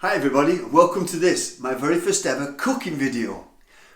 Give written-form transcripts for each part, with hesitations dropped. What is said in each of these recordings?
Hi everybody, and welcome to this, my very first ever cooking video.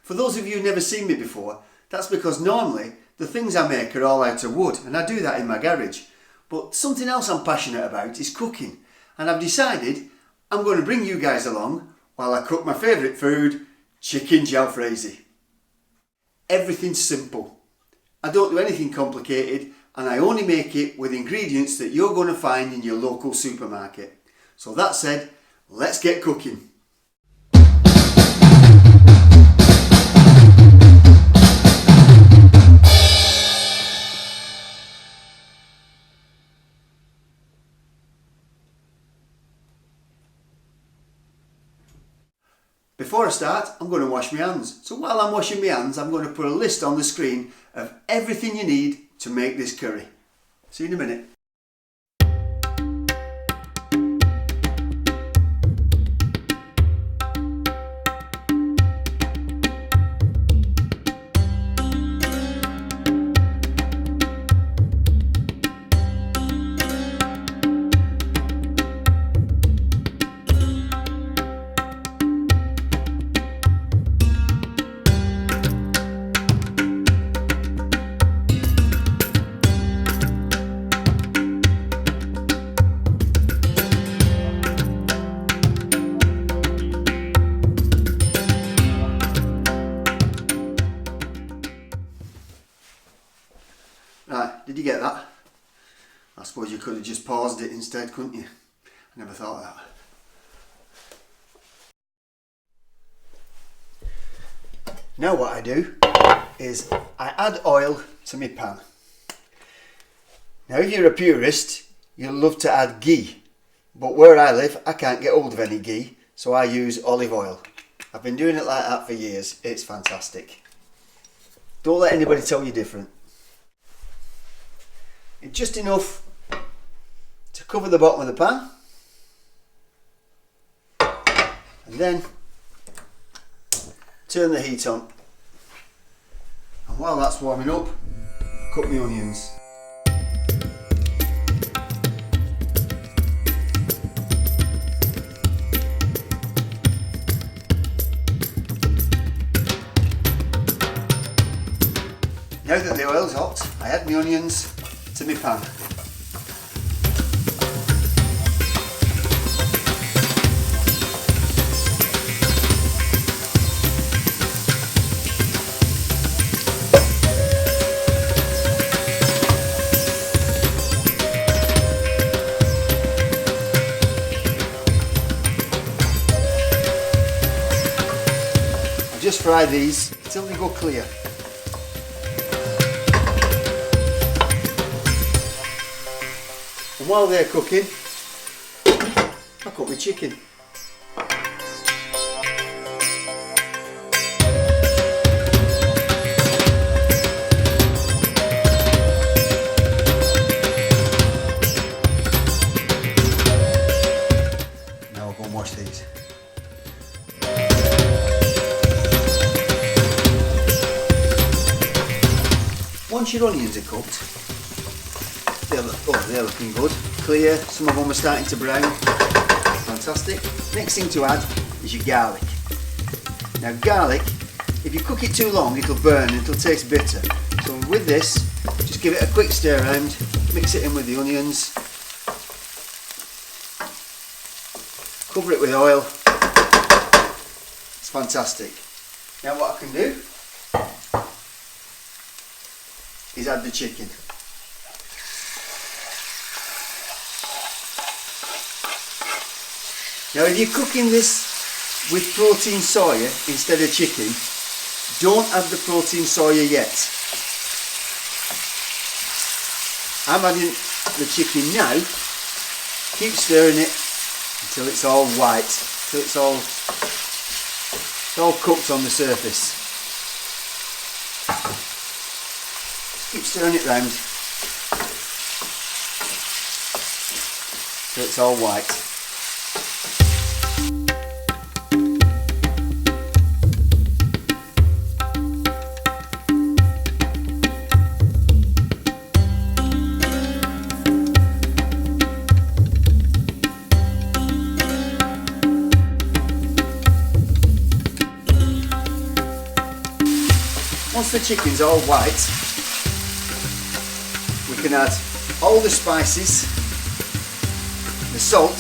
For those of you who've never seen me before, that's because normally the things I make are all out of wood, and I do that in my garage. But something else I'm passionate about is cooking, and I've decided I'm going to bring you guys along while I cook my favourite food, chicken Jalfrezi. Everything's simple. I don't do anything complicated, and I only make it with ingredients that you're going to find in your local supermarket. So that said, let's get cooking. Before I start, I'm going to wash my hands. So while I'm washing my hands, I'm going to put a list on the screen of everything you need to make this curry. See you in a minute. Right, did you get that? I suppose you could have just paused it instead, couldn't you? I never thought of that. Now what I do is I add oil to my pan. Now if you're a purist, you'll love to add ghee, but where I live I can't get hold of any ghee, so I use olive oil. I've been doing it like that for years, it's fantastic. Don't let anybody tell you different. It's just enough to cover the bottom of the pan, and then turn the heat on, and while that's warming up, cut my onions. Now that the oil's hot, I add my onions to my pan. I'll just fry these until they go clear. And while they're cooking, I cook my chicken. Now I'll go and wash these. Once your onions are cooked, they're looking good, clear, some of them are starting to brown, fantastic. Next thing to add is your garlic. Now garlic, if you cook it too long it'll burn and it'll taste bitter. So with this, just give it a quick stir around, mix it in with the onions, cover it with oil, it's fantastic. Now what I can do is add the chicken. Now if you're cooking this with protein soya instead of chicken, don't add the protein soya yet. I'm adding the chicken now, keep stirring it until it's all white, till it's all cooked on the surface. Just keep stirring it round till it's all white. once the chicken's all white, we can add all the spices, the salt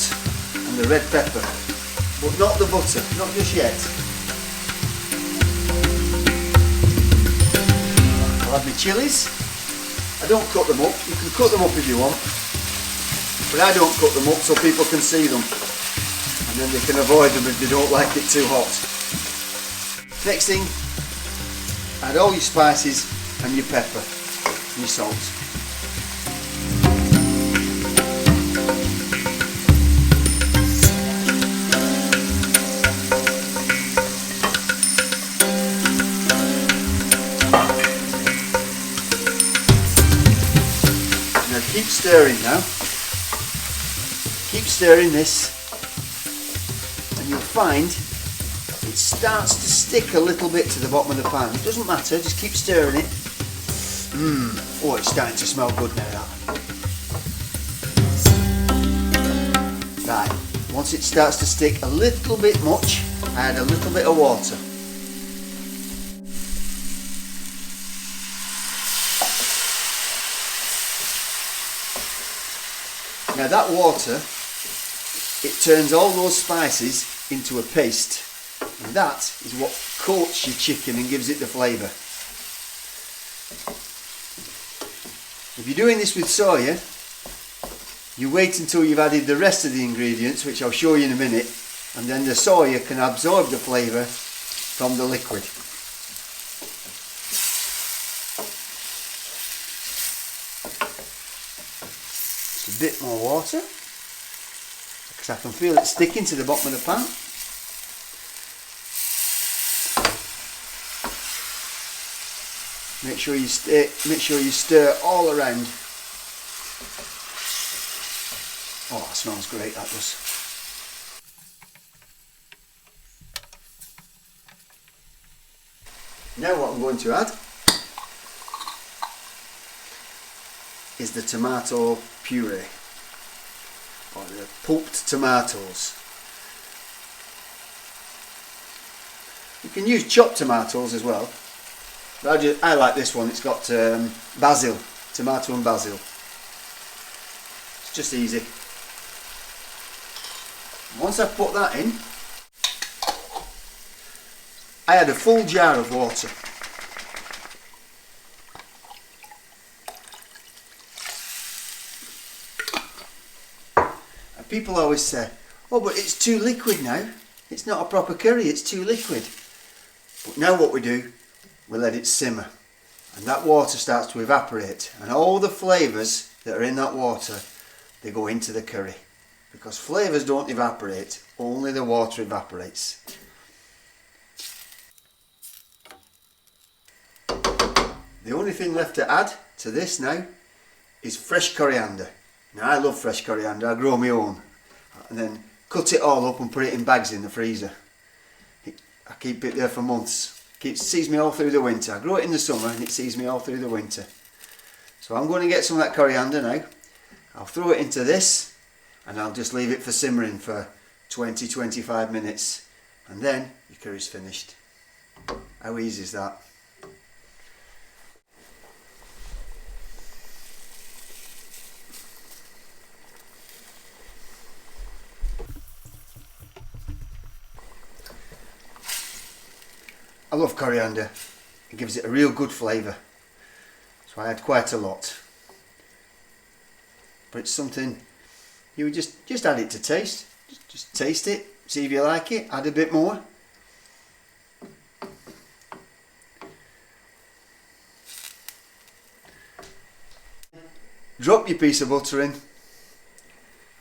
and the red pepper, but not the butter, not just yet. I'll add my chilies. I don't cut them up, you can cut them up if you want, but I don't cut them up so people can see them, and then they can avoid them if they don't like it too hot. Next thing, add all your spices and your pepper and your salt. Now keep stirring now. Keep stirring this and you'll find it starts to stick a little bit to the bottom of the pan. It doesn't matter, just keep stirring it. Oh, it's starting to smell good now, that. Right, once it starts to stick a little bit much, add a little bit of water. Now that water, it turns all those spices into a paste, and that is what coats your chicken and gives it the flavour. If you're doing this with soya, you wait until you've added the rest of the ingredients, which I'll show you in a minute, and then the soya can absorb the flavour from the liquid. Just a bit more water, because I can feel it sticking to the bottom of the pan. Make sure you stir all around. Oh, that smells great, that does. Now what I'm going to add is the tomato puree, or the pulped tomatoes. You can use chopped tomatoes as well. I like this one, it's got basil, tomato and basil. It's just easy. Once I've put that in, I add a full jar of water. And people always say, oh, but it's too liquid now. It's not a proper curry, it's too liquid. But now what we do, we let it simmer, and that water starts to evaporate, and all the flavours that are in that water, they go into the curry, because flavours don't evaporate, only the water evaporates. The only thing left to add to this now is fresh coriander. Now I love fresh coriander, I grow my own, and then cut it all up and put it in bags in the freezer. I keep it there for months. It sees me all through the winter. I grow it in the summer and it sees me all through the winter. So I'm going to get some of that coriander now. I'll throw it into this and I'll just leave it for simmering for 20-25 minutes, and then your curry's finished. How easy is that? I love coriander, it gives it a real good flavour, so I add quite a lot. But it's something you would just add it to taste, just taste it, see if you like it, add a bit more. Drop your piece of butter in,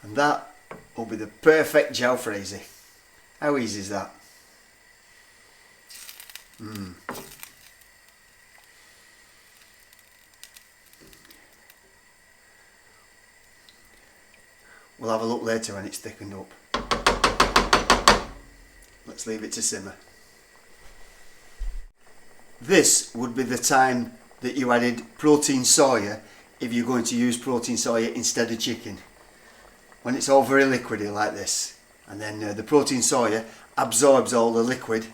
and that will be the perfect jalfrezi. How easy is that? We'll have a look later when it's thickened up. Let's leave it to simmer. This would be the time that you added protein soya if you're going to use protein soya instead of chicken. When it's all very liquidy like this, and then the protein soya absorbs all the liquid,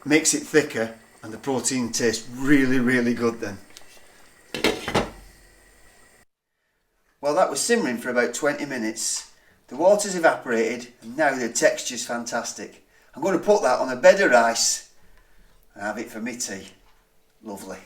makes it thicker, and the protein tastes really, really good then. Well, that was simmering for about 20 minutes. The water's evaporated and now the texture's fantastic. I'm going to put that on a bed of rice and have it for me tea. Lovely.